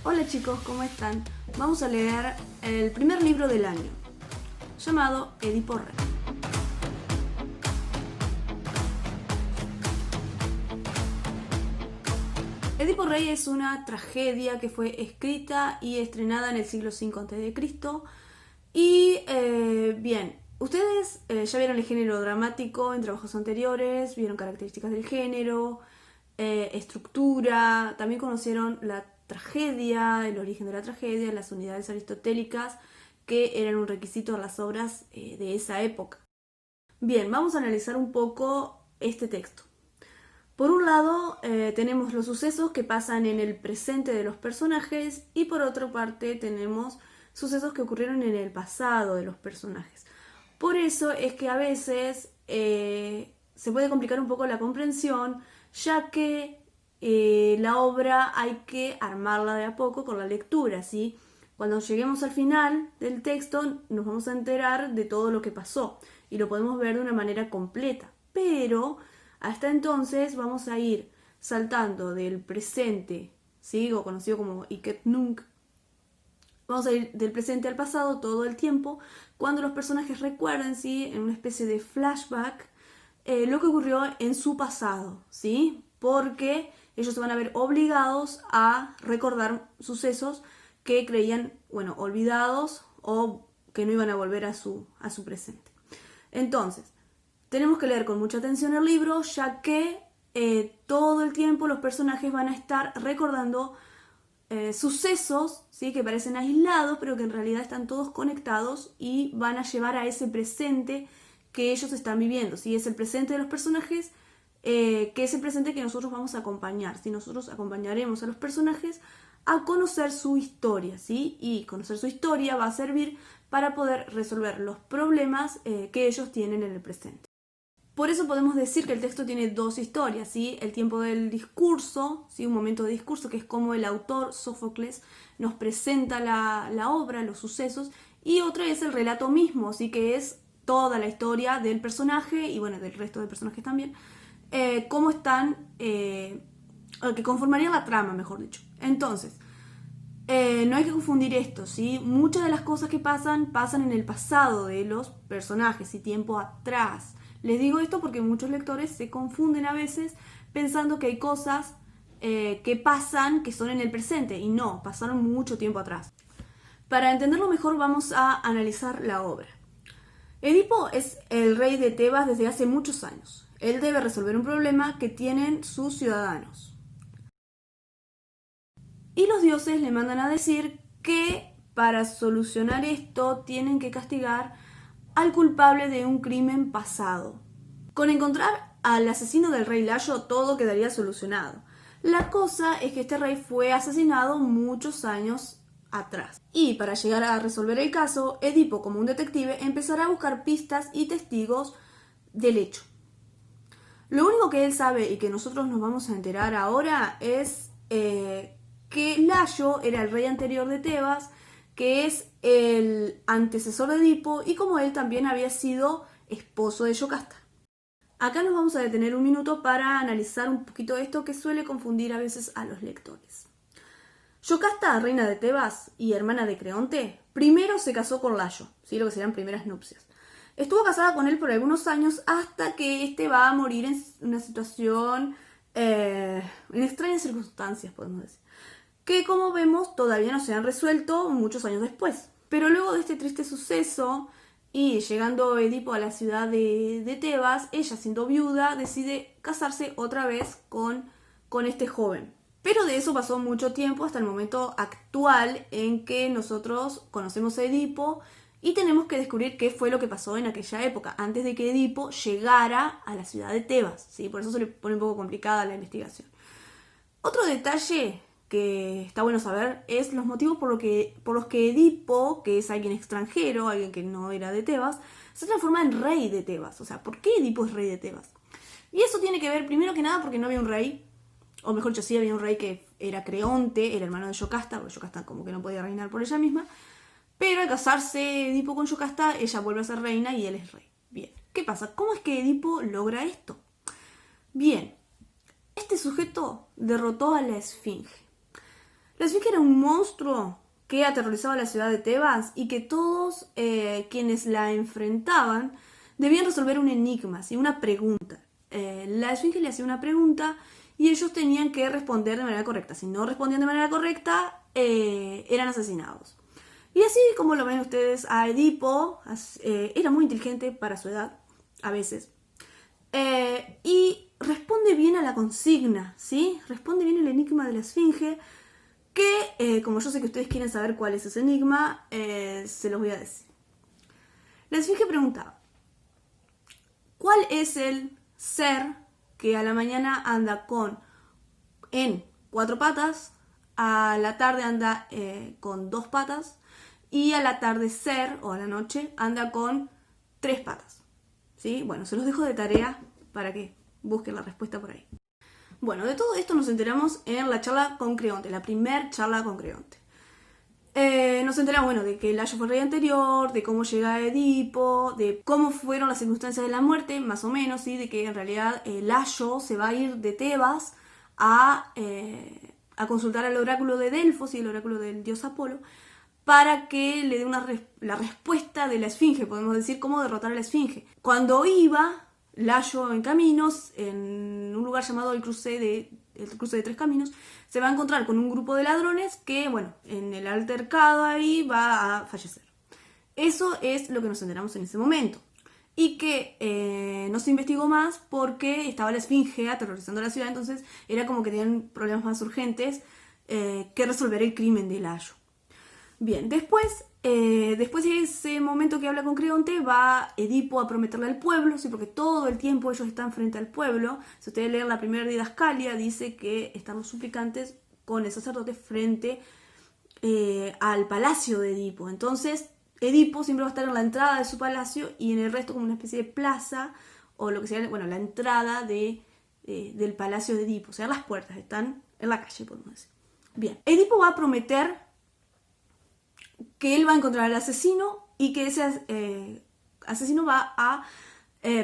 Hola chicos, ¿cómo están? Vamos a leer el primer libro del año, llamado Edipo Rey. Edipo Rey es una tragedia que fue escrita y estrenada en el siglo V a.C. Y bien, ustedes ya vieron el género dramático en trabajos anteriores, vieron características del género, estructura, también conocieron la tragedia, el origen de la tragedia, las unidades aristotélicas que eran un requisito de las obras de esa época. Bien, vamos a analizar un poco este texto. Por un lado, tenemos los sucesos que pasan en el presente de los personajes y por otra parte tenemos sucesos que ocurrieron en el pasado de los personajes. Por eso es que a veces se puede complicar un poco la comprensión, ya que la obra hay que armarla de a poco con la lectura, ¿sí? Cuando lleguemos al final del texto nos vamos a enterar de todo lo que pasó y lo podemos ver de una manera completa, pero hasta entonces vamos a ir saltando del presente, ¿sí? O conocido como Iket Nunc. Vamos a ir del presente al pasado todo el tiempo, cuando los personajes recuerden, ¿sí? En una especie de flashback, lo que ocurrió en su pasado, ¿sí? Porque ellos se van a ver obligados a recordar sucesos que creían, bueno, olvidados o que no iban a volver a su presente. Entonces, tenemos que leer con mucha atención el libro, ya que todo el tiempo los personajes van a estar recordando sucesos, ¿sí? Que parecen aislados, pero que en realidad están todos conectados y van a llevar a ese presente que ellos están viviendo. ¿Sí? Es el presente de los personajes, que es el presente que nosotros vamos a acompañar. ¿Sí? Nosotros acompañaremos a los personajes a conocer su historia, ¿sí? Y conocer su historia va a servir para poder resolver los problemas que ellos tienen en el presente. Por eso podemos decir que el texto tiene dos historias, ¿sí? El tiempo del discurso, ¿sí? Un momento de discurso que es como el autor, Sófocles, nos presenta la obra, los sucesos, y otra es el relato mismo, ¿sí? Que es toda la historia del personaje y bueno, del resto de personajes también, cómo están, que conformarían la trama, mejor dicho. Entonces, no hay que confundir esto, ¿sí? Muchas de las cosas que pasan en el pasado de los personajes y tiempo atrás. Les digo esto porque muchos lectores se confunden a veces pensando que hay cosas que pasan que son en el presente y no, pasaron mucho tiempo atrás. Para entenderlo mejor vamos a analizar la obra. Edipo es el rey de Tebas desde hace muchos años. Él debe resolver un problema que tienen sus ciudadanos. Y los dioses le mandan a decir que para solucionar esto tienen que castigar al culpable de un crimen pasado. Con encontrar al asesino del rey Layo todo quedaría solucionado. La cosa es que este rey fue asesinado muchos años atrás. Y para llegar a resolver el caso, Edipo, como un detective, empezará a buscar pistas y testigos del hecho. Lo único que él sabe y que nosotros nos vamos a enterar ahora es que Layo era el rey anterior de Tebas, que es el antecesor de Edipo y como él también había sido esposo de Yocasta. Acá nos vamos a detener un minuto para analizar un poquito esto que suele confundir a veces a los lectores. Yocasta, reina de Tebas y hermana de Creonte, primero se casó con Layo, ¿sí? Lo que serían primeras nupcias. Estuvo casada con él por algunos años hasta que este va a morir en una situación, en extrañas circunstancias, podemos decir, que como vemos todavía no se han resuelto muchos años después. Pero luego de este triste suceso y llegando Edipo a la ciudad de Tebas, ella siendo viuda decide casarse otra vez con este joven. Pero de eso pasó mucho tiempo hasta el momento actual en que nosotros conocemos a Edipo y tenemos que descubrir qué fue lo que pasó en aquella época, antes de que Edipo llegara a la ciudad de Tebas, ¿sí? Por eso se le pone un poco complicada la investigación. Otro detalle que está bueno saber es los motivos por los que Edipo, que es alguien extranjero, alguien que no era de Tebas, se transforma en rey de Tebas. O sea, ¿por qué Edipo es rey de Tebas? Y eso tiene que ver, primero que nada, porque no había un rey, o mejor dicho, sí había un rey que era Creonte, el hermano de Yocasta, porque Yocasta como que no podía reinar por ella misma, pero al casarse Edipo con Yocasta, ella vuelve a ser reina y él es rey. Bien, ¿qué pasa? ¿Cómo es que Edipo logra esto? Bien, este sujeto derrotó a la Esfinge. La esfinge era un monstruo que aterrorizaba la ciudad de Tebas y que todos quienes la enfrentaban debían resolver un enigma, ¿sí? Una pregunta. La esfinge le hacía una pregunta y ellos tenían que responder de manera correcta. Si no respondían de manera correcta, eran asesinados. Y así como lo ven ustedes a Edipo, era muy inteligente para su edad, a veces. Y responde bien a la consigna, ¿sí? Responde bien el enigma de la esfinge, que como yo sé que ustedes quieren saber cuál es ese enigma, se los voy a decir. La esfinge preguntaba, ¿cuál es el ser que a la mañana anda en 4 patas, a la tarde anda con 2 patas y al atardecer o a la noche anda con 3 patas? ¿Sí? Bueno, se los dejo de tarea para que busquen la respuesta por ahí. Bueno, de todo esto nos enteramos en la charla con Creonte, la primer charla con Creonte. Nos enteramos, bueno, de que Layo fue el rey anterior, de cómo llega Edipo, de cómo fueron las circunstancias de la muerte, más o menos, ¿sí? De que en realidad Layo se va a ir de Tebas a consultar al oráculo de Delfos y el oráculo del dios Apolo, para que le dé la respuesta de la esfinge, podemos decir, cómo derrotar a la esfinge. Cuando iba Layo en caminos, en un lugar llamado el cruce de 3 caminos, se va a encontrar con un grupo de ladrones que, bueno, en el altercado ahí va a fallecer. Eso es lo que nos enteramos en ese momento. Y que no se investigó más porque estaba la esfinge aterrorizando la ciudad, entonces era como que tenían problemas más urgentes que resolver el crimen de Layo. Bien, después de ese momento que habla con Creonte, va Edipo a prometerle al pueblo, ¿sí? Porque todo el tiempo ellos están frente al pueblo. Si ustedes leen la primera didascalia, dice que están los suplicantes con el sacerdote frente al palacio de Edipo. Entonces, Edipo siempre va a estar en la entrada de su palacio y en el resto como una especie de plaza, o lo que sea, bueno, la entrada del palacio de Edipo. O sea, las puertas están en la calle, podemos decir. Bien, Edipo va a prometer que él va a encontrar al asesino y que ese asesino va a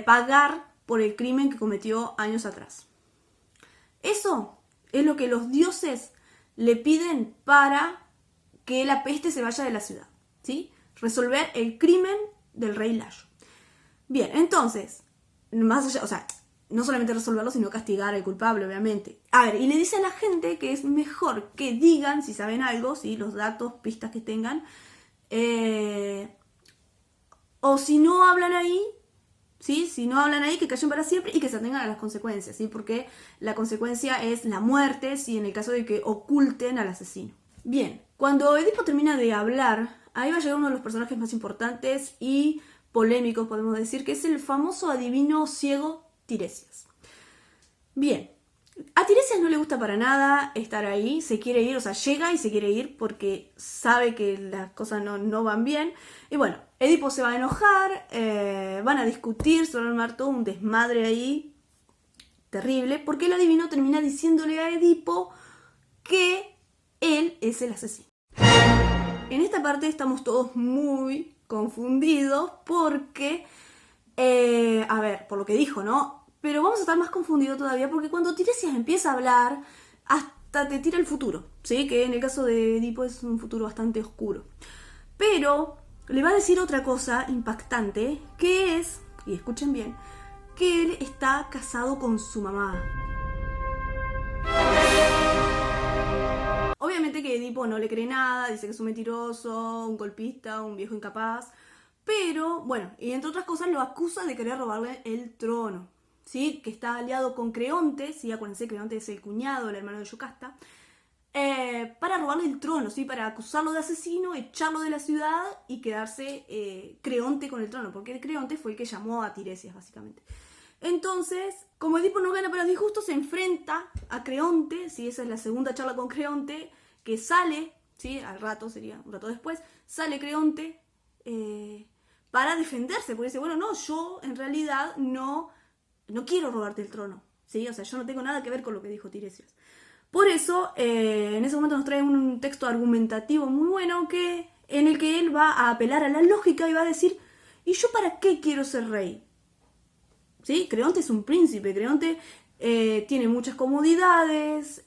pagar por el crimen que cometió años atrás. Eso es lo que los dioses le piden para que la peste se vaya de la ciudad, ¿sí? Resolver el crimen del rey Layo. Bien, entonces, más allá, o sea, no solamente resolverlo, sino castigar al culpable, obviamente. A ver, y le dice a la gente que es mejor que digan, si saben algo, ¿sí? Los datos, pistas que tengan, o si no hablan ahí, ¿sí? Si no hablan ahí, que callen para siempre y que se atengan a las consecuencias, ¿sí? Porque la consecuencia es la muerte, ¿sí? En el caso de que oculten al asesino. Bien, cuando Edipo termina de hablar, ahí va a llegar uno de los personajes más importantes y polémicos, podemos decir, que es el famoso adivino ciego Tiresias. Bien, a Tiresias no le gusta para nada estar ahí, se quiere ir, o sea, llega y se quiere ir porque sabe que las cosas no van bien. Y bueno, Edipo se va a enojar, van a discutir, se va a armar todo un desmadre ahí, terrible, porque el adivino termina diciéndole a Edipo que él es el asesino. En esta parte estamos todos muy confundidos porque, a ver, por lo que dijo, ¿no? Pero vamos a estar más confundidos todavía porque cuando Tiresias empieza a hablar, hasta te tira el futuro, ¿sí? Que en el caso de Edipo es un futuro bastante oscuro. Pero le va a decir otra cosa impactante, que es, y escuchen bien, que él está casado con su mamá. Obviamente que Edipo no le cree nada, dice que es un mentiroso, un golpista, un viejo incapaz, pero bueno, y entre otras cosas lo acusa de querer robarle el trono, ¿sí? Que está aliado con Creonte, ¿sí? Acuérdense, Creonte es el cuñado, el hermano de Yocasta, para robarle el trono, ¿sí? Para acusarlo de asesino, echarlo de la ciudad y quedarse Creonte con el trono, porque Creonte fue el que llamó a Tiresias, básicamente. Entonces, como Edipo no gana para los disgustos, se enfrenta a Creonte, ¿sí? Esa es la segunda charla con Creonte, que sale, ¿sí? Al rato, sería un rato después, sale Creonte para defenderse, porque dice, bueno, no, yo en realidad no quiero robarte el trono, ¿sí? O sea, yo no tengo nada que ver con lo que dijo Tiresias. Por eso, en ese momento nos trae un texto argumentativo muy bueno en el que él va a apelar a la lógica y va a decir, ¿y yo para qué quiero ser rey? ¿Sí? Creonte es un príncipe, Creonte tiene muchas comodidades,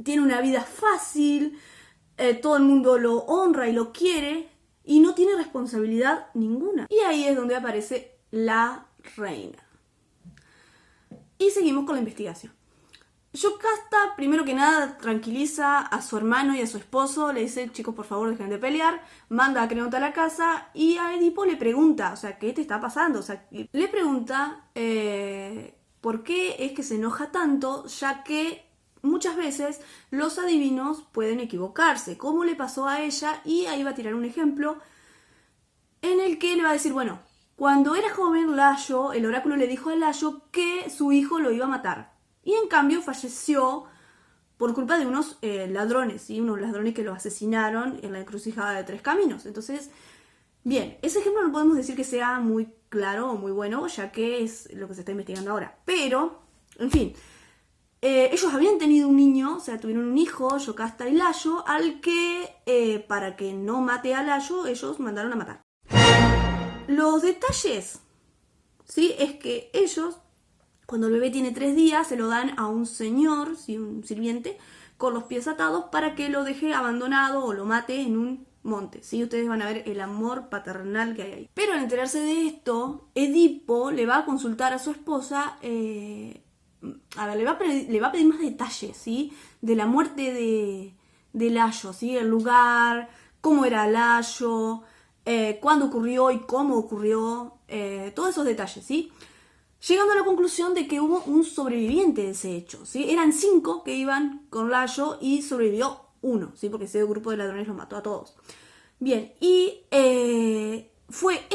tiene una vida fácil, todo el mundo lo honra y lo quiere y no tiene responsabilidad ninguna. Y ahí es donde aparece la reina. Y seguimos con la investigación. Yocasta, primero que nada, tranquiliza a su hermano y a su esposo, le dice, chicos, por favor, dejen de pelear, manda a Creonte a la casa, y a Edipo le pregunta, o sea, ¿qué te está pasando? O sea, le pregunta por qué es que se enoja tanto, ya que muchas veces los adivinos pueden equivocarse, como le pasó a ella, y ahí va a tirar un ejemplo en el que le va a decir, bueno, cuando era joven, Layo, el oráculo le dijo a Layo que su hijo lo iba a matar. Y en cambio falleció por culpa de unos ladrones, ¿sí? Unos ladrones que lo asesinaron en la encrucijada de Tres Caminos. Entonces, bien, ese ejemplo no podemos decir que sea muy claro o muy bueno, ya que es lo que se está investigando ahora. Pero, en fin, ellos habían tenido un niño, o sea, tuvieron un hijo, Yocasta y Layo, al que, para que no mate a Layo, ellos mandaron a matar. Los detalles, ¿sí? Es que ellos, cuando el bebé tiene 3 días, se lo dan a un señor, ¿sí? Un sirviente, con los pies atados para que lo deje abandonado o lo mate en un monte, ¿sí? Ustedes van a ver el amor paternal que hay ahí. Pero al enterarse de esto, Edipo le va a consultar a su esposa, le va a pedir más detalles, ¿sí? De la muerte de Layo, ¿sí? El lugar, cómo era Layo, cuándo ocurrió y cómo ocurrió, todos esos detalles, ¿sí? Llegando a la conclusión de que hubo un sobreviviente de ese hecho, ¿sí? Eran 5 que iban con Layo y sobrevivió 1, ¿sí? Porque ese grupo de ladrones los mató a todos. Bien, y fue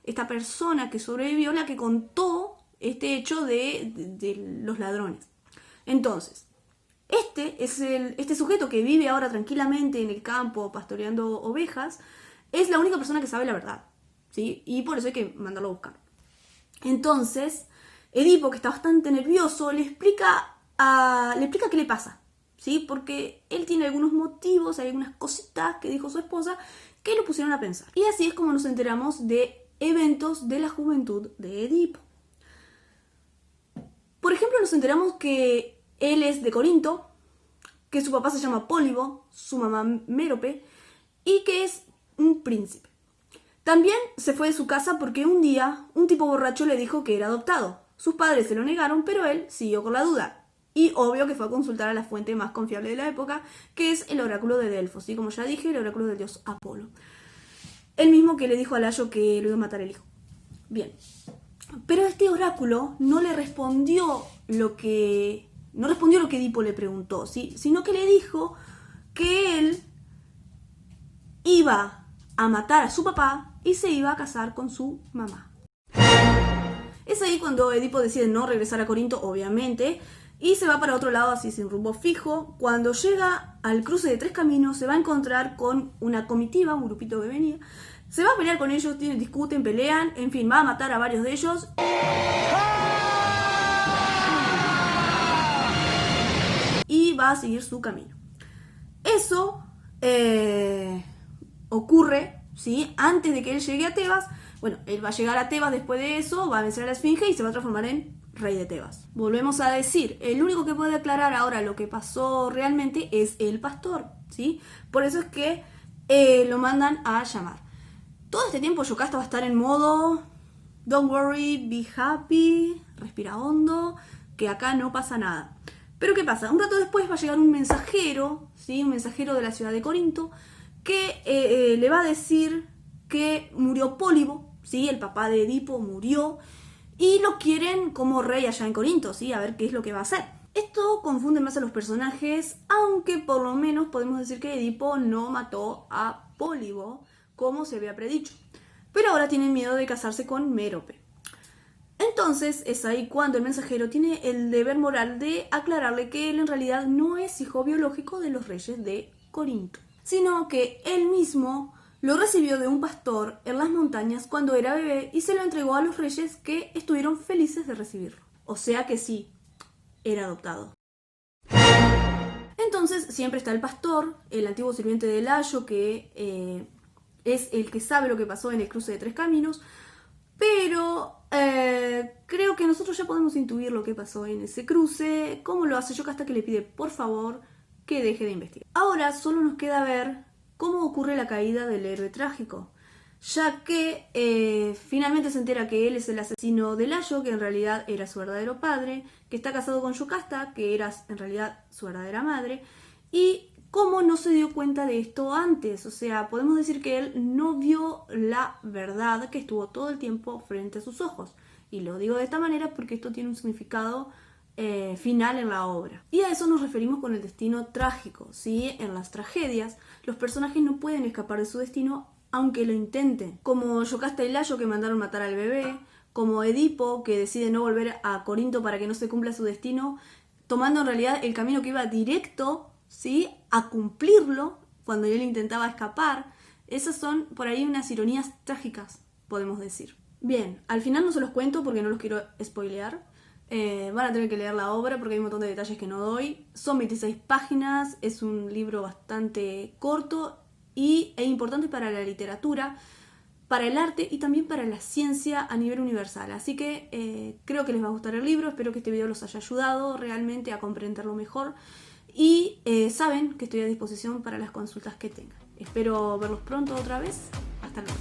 esta persona que sobrevivió la que contó este hecho de los ladrones. Entonces, este sujeto que vive ahora tranquilamente en el campo pastoreando ovejas, es la única persona que sabe la verdad, ¿sí? Y por eso hay que mandarlo a buscar. Entonces, Edipo, que está bastante nervioso, le explica qué le pasa, ¿sí? Porque él tiene algunos motivos, hay algunas cositas que dijo su esposa que lo pusieron a pensar. Y así es como nos enteramos de eventos de la juventud de Edipo. Por ejemplo, nos enteramos que él es de Corinto, que su papá se llama Pólibo, su mamá Mérope, y que es un príncipe. También se fue de su casa porque un día un tipo borracho le dijo que era adoptado. Sus padres se lo negaron, pero él siguió con la duda. Y obvio que fue a consultar a la fuente más confiable de la época, que es el oráculo de Delfos. Y como ya dije, el oráculo del dios Apolo. El mismo que le dijo a Layo que lo iba a matar el hijo. Bien. Pero este oráculo no le respondió lo que Edipo le preguntó, ¿sí? Sino que le dijo que él iba a matar a su papá y se iba a casar con su mamá. Es ahí cuando Edipo decide no regresar a Corinto, obviamente, y se va para otro lado así sin rumbo fijo. Cuando llega al cruce de Tres Caminos se va a encontrar con una comitiva, un grupito que venía. Se va a pelear con ellos, discuten, pelean, en fin, va a matar a varios de ellos. Y va a seguir su camino. Eso ocurre, ¿sí? Antes de que él llegue a Tebas. Bueno, él va a llegar a Tebas después de eso, va a vencer a la Esfinge y se va a transformar en rey de Tebas. Volvemos a decir, el único que puede aclarar ahora lo que pasó realmente es el pastor, ¿sí? Por eso es que lo mandan a llamar. Todo este tiempo Yocasta va a estar en modo don't worry, be happy, respira hondo, que acá no pasa nada. Pero ¿qué pasa? Un rato después va a llegar un mensajero, ¿sí? Un mensajero de la ciudad de Corinto, que le va a decir que murió Pólibo, ¿sí? El papá de Edipo murió, y lo quieren como rey allá en Corinto, ¿sí? A ver qué es lo que va a hacer. Esto confunde más a los personajes, aunque por lo menos podemos decir que Edipo no mató a Pólibo, como se había predicho. Pero ahora tienen miedo de casarse con Mérope. Entonces es ahí cuando el mensajero tiene el deber moral de aclararle que él en realidad no es hijo biológico de los reyes de Corinto, sino que él mismo lo recibió de un pastor en las montañas cuando era bebé y se lo entregó a los reyes, que estuvieron felices de recibirlo. O sea que sí, era adoptado. Entonces siempre está el pastor, el antiguo sirviente de Layo, que es el que sabe lo que pasó en el cruce de Tres Caminos, pero creo que nosotros ya podemos intuir lo que pasó en ese cruce. ¿Cómo lo hace Yocasta? Que le pide por favor que deje de investigar. Ahora solo nos queda ver cómo ocurre la caída del héroe trágico, ya que finalmente se entera que él es el asesino de Layo, que en realidad era su verdadero padre, que está casado con Yocasta, que era en realidad su verdadera madre, y cómo no se dio cuenta de esto antes. O sea, podemos decir que él no vio la verdad que estuvo todo el tiempo frente a sus ojos. Y lo digo de esta manera porque esto tiene un significado final en la obra. Y a eso nos referimos con el destino trágico, ¿sí? En las tragedias, los personajes no pueden escapar de su destino aunque lo intenten. Como Yocasta y Layo, que mandaron matar al bebé, como Edipo, que decide no volver a Corinto para que no se cumpla su destino, tomando en realidad el camino que iba directo, ¿sí?, a cumplirlo cuando él intentaba escapar. Esas son por ahí unas ironías trágicas, podemos decir. Bien, al final no se los cuento porque no los quiero spoilear. Van a tener que leer la obra porque hay un montón de detalles que no doy. Son 26 páginas, es un libro bastante corto e importante para la literatura, para el arte y también para la ciencia a nivel universal. Así que creo que les va a gustar el libro, espero que este video los haya ayudado realmente a comprenderlo mejor y saben que estoy a disposición para las consultas que tengan. Espero verlos pronto otra vez. Hasta luego.